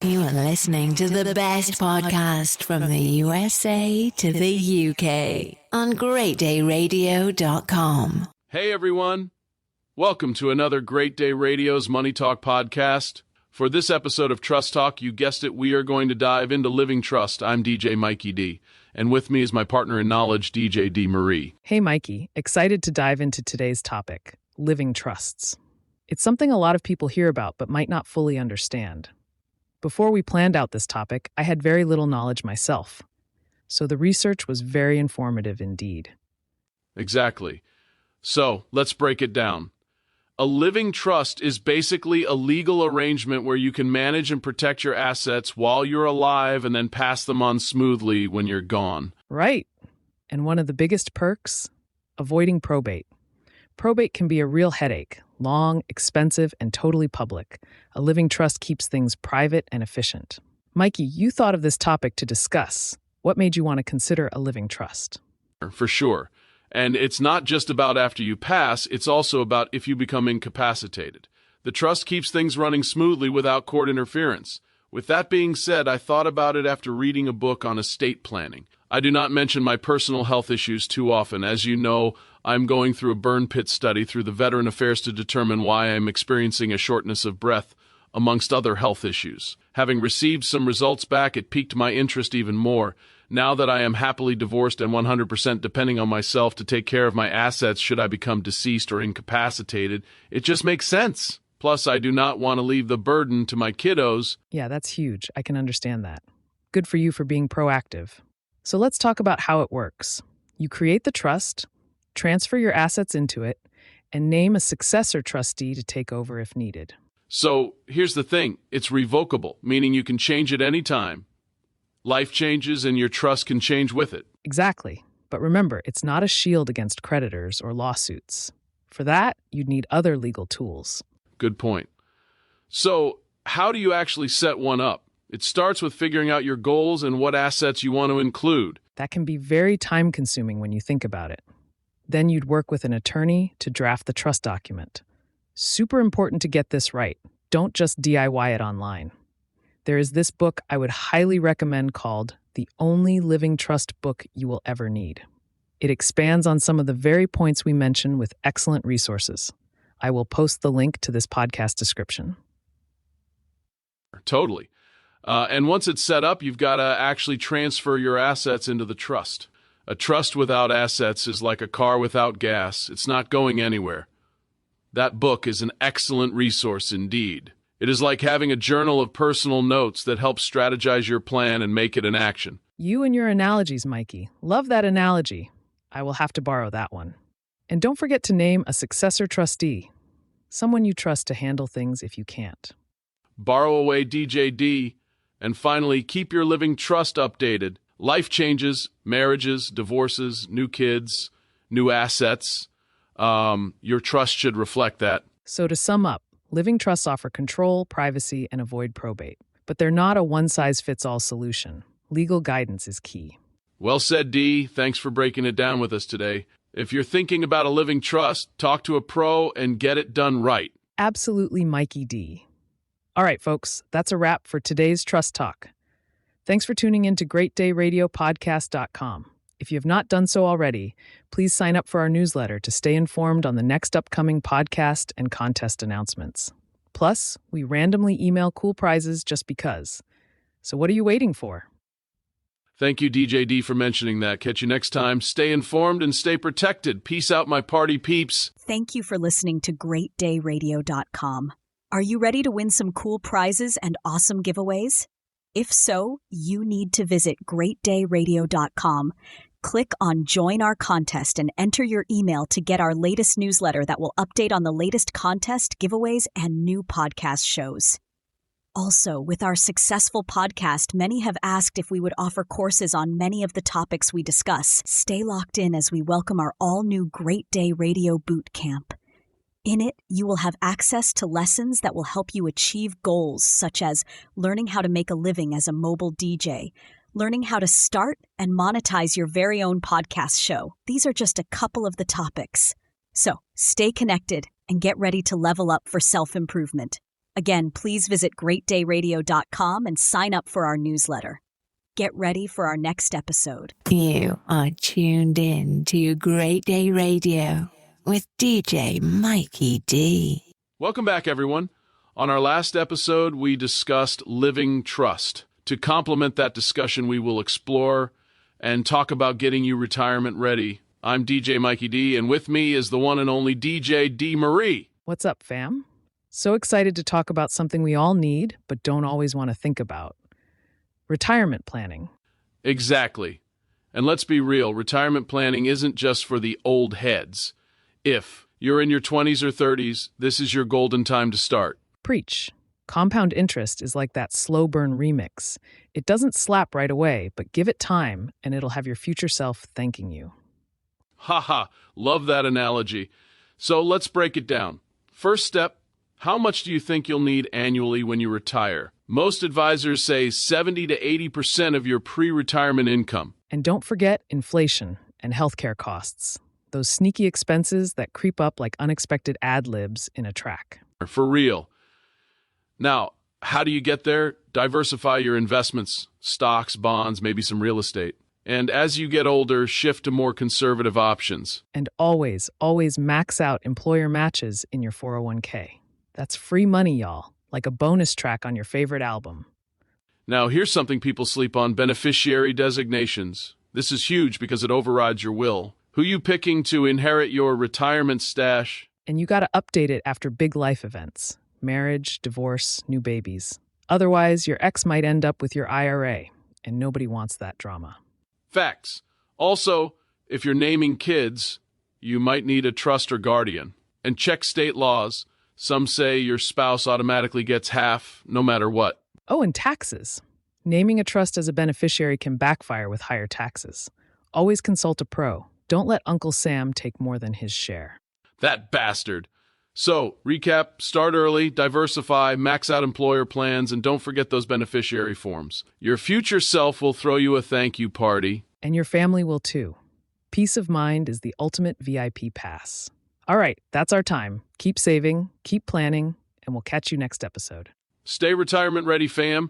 You are listening to the best podcast from the USA to the UK on greatdayradio.com. Hey everyone, welcome to another Great Day Radio's Money Talk podcast. For this episode of Trust Talk, you guessed it, we are going to dive into living trust. I'm DJ Mikey D, and with me is my partner in knowledge, DJ D. Marie. Hey Mikey, excited to dive into today's topic, living trusts. It's something a lot of people hear about but might not fully understand. Before we planned out this topic, I had very little knowledge myself, so the research was very informative indeed. Exactly. So, let's break it down. A living trust is basically a legal arrangement where you can manage and protect your assets while you're alive and then pass them on smoothly when you're gone. Right. And one of the biggest perks? Avoiding probate. Probate can be a real headache, long, expensive, and totally public. A living trust keeps things private and efficient. Mikey, you thought of this topic to discuss. What made you want to consider a living trust? For sure. And it's not just about after you pass, it's also about if you become incapacitated. The trust keeps things running smoothly without court interference. With that being said, I thought about it after reading a book on estate planning. I do not mention my personal health issues too often. As you know, I'm going through a burn pit study through the Veteran Affairs to determine why I'm experiencing a shortness of breath, amongst other health issues. Having received some results back, it piqued my interest even more. Now that I am happily divorced and 100% depending on myself to take care of my assets should I become deceased or incapacitated, it just makes sense. Plus, I do not want to leave the burden to my kiddos. Yeah, that's huge. I can understand that. Good for you for being proactive. So let's talk about how it works. You create the trust, transfer your assets into it, and name a successor trustee to take over if needed. So, here's the thing. It's revocable, meaning you can change it any time. Life changes and your trust can change with it. Exactly. But remember, it's not a shield against creditors or lawsuits. For that, you'd need other legal tools. Good point. So, how do you actually set one up? It starts with figuring out your goals and what assets you want to include. That can be very time-consuming when you think about it. Then you'd work with an attorney to draft the trust document. Super important to get this right. Don't just DIY it online. There is this book I would highly recommend called The Only Living Trust Book You Will Ever Need. It expands on some of the very points we mentioned with excellent resources. I will post the link to this podcast description. Totally. And once it's set up, you've got to actually transfer your assets into the trust. A trust without assets is like a car without gas. It's not going anywhere. That book is an excellent resource indeed. It is like having a journal of personal notes that helps strategize your plan and make it an action. You and your analogies, Mikey. Love that analogy. I will have to borrow that one. And don't forget to name a successor trustee, someone you trust to handle things if you can't. Borrow away DJD. And finally, keep your living trust updated. Life changes, marriages, divorces, new kids, new assets. Your trust should reflect that. So to sum up, living trusts offer control, privacy, and avoid probate. But they're not a one-size-fits-all solution. Legal guidance is key. Well said, D. Thanks for breaking it down with us today. If you're thinking about a living trust, talk to a pro and get it done right. Absolutely, Mikey D. All right, folks, that's a wrap for today's Trust Talk. Thanks for tuning in to GreatDayRadioPodcast.com. If you have not done so already, please sign up for our newsletter to stay informed on the next upcoming podcast and contest announcements. Plus, we randomly email cool prizes just because. So what are you waiting for? Thank you, DJD, for mentioning that. Catch you next time. Stay informed and stay protected. Peace out, my party peeps. Thank you for listening to GreatDayRadio.com. Are you ready to win some cool prizes and awesome giveaways? If so, you need to visit GreatDayRadio.com. Click on Join Our Contest and enter your email to get our latest newsletter that will update on the latest contest, giveaways, and new podcast shows. Also, with our successful podcast, many have asked if we would offer courses on many of the topics we discuss. Stay locked in as we welcome our all-new Great Day Radio Boot Camp. In it, you will have access to lessons that will help you achieve goals such as learning how to make a living as a mobile DJ, learning how to start and monetize your very own podcast show. These are just a couple of the topics. So, stay connected and get ready to level up for self-improvement. Again, please visit greatdayradio.com and sign up for our newsletter. Get ready for our next episode. You are tuned in to Great Day Radio with DJ Mikey D. Welcome back, everyone. On our last episode, we discussed living trust. To complement that discussion, we will explore and talk about getting you retirement ready. I'm DJ Mikey D, and with me is the one and only DJ D. Marie. What's up, fam? So excited to talk about something we all need, but don't always want to think about. Retirement planning. Exactly. And let's be real, retirement planning isn't just for the old heads. If you're in your 20s or 30s, this is your golden time to start. Preach. Compound interest is like that slow burn remix. It doesn't slap right away, but give it time, and it'll have your future self thanking you. Haha, love that analogy. So let's break it down. First step, how much do you think you'll need annually when you retire? Most advisors say 70 to 80% of your pre-retirement income. And don't forget inflation and healthcare costs. Those sneaky expenses that creep up like unexpected ad libs in a track. For real. Now, how do you get there? Diversify your investments, stocks, bonds, maybe some real estate. And as you get older, shift to more conservative options. And always max out employer matches in your 401k. That's free money, y'all, like a bonus track on your favorite album. Now, here's something people sleep on, beneficiary designations. This is huge because it overrides your will. Who you picking to inherit your retirement stash? And you gotta update it after big life events. Marriage, divorce, new babies. Otherwise, your ex might end up with your IRA, and nobody wants that drama. Facts. Also, if you're naming kids, you might need a trust or guardian. And check state laws. Some say your spouse automatically gets half, no matter what. Oh, and taxes. Naming a trust as a beneficiary can backfire with higher taxes. Always consult a pro. Don't let Uncle Sam take more than his share. That bastard. So, recap, start early, diversify, max out employer plans, and don't forget those beneficiary forms. Your future self will throw you a thank you party. And your family will too. Peace of mind is the ultimate VIP pass. All right, that's our time. Keep saving, keep planning, and we'll catch you next episode. Stay retirement ready, fam.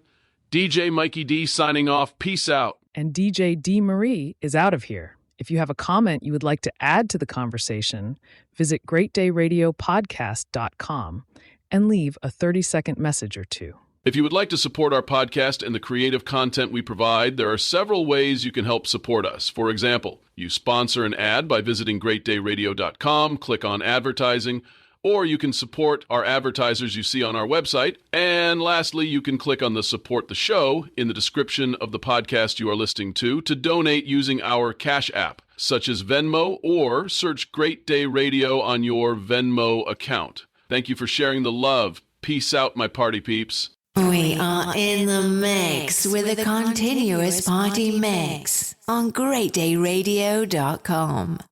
DJ Mikey D signing off. Peace out. And DJ D. Marie is out of here. If you have a comment you would like to add to the conversation, visit greatdayradiopodcast.com and leave a 30-second message or two. If you would like to support our podcast and the creative content we provide, there are several ways you can help support us. For example, you sponsor an ad by visiting greatdayradio.com, click on advertising, or you can support our advertisers you see on our website. And lastly, you can click on the support the show in the description of the podcast you are listening to donate using our Cash App, such as Venmo, or search Great Day Radio on your Venmo account. Thank you for sharing the love. Peace out, my party peeps. We are in the mix with a continuous party mix on greatdayradio.com.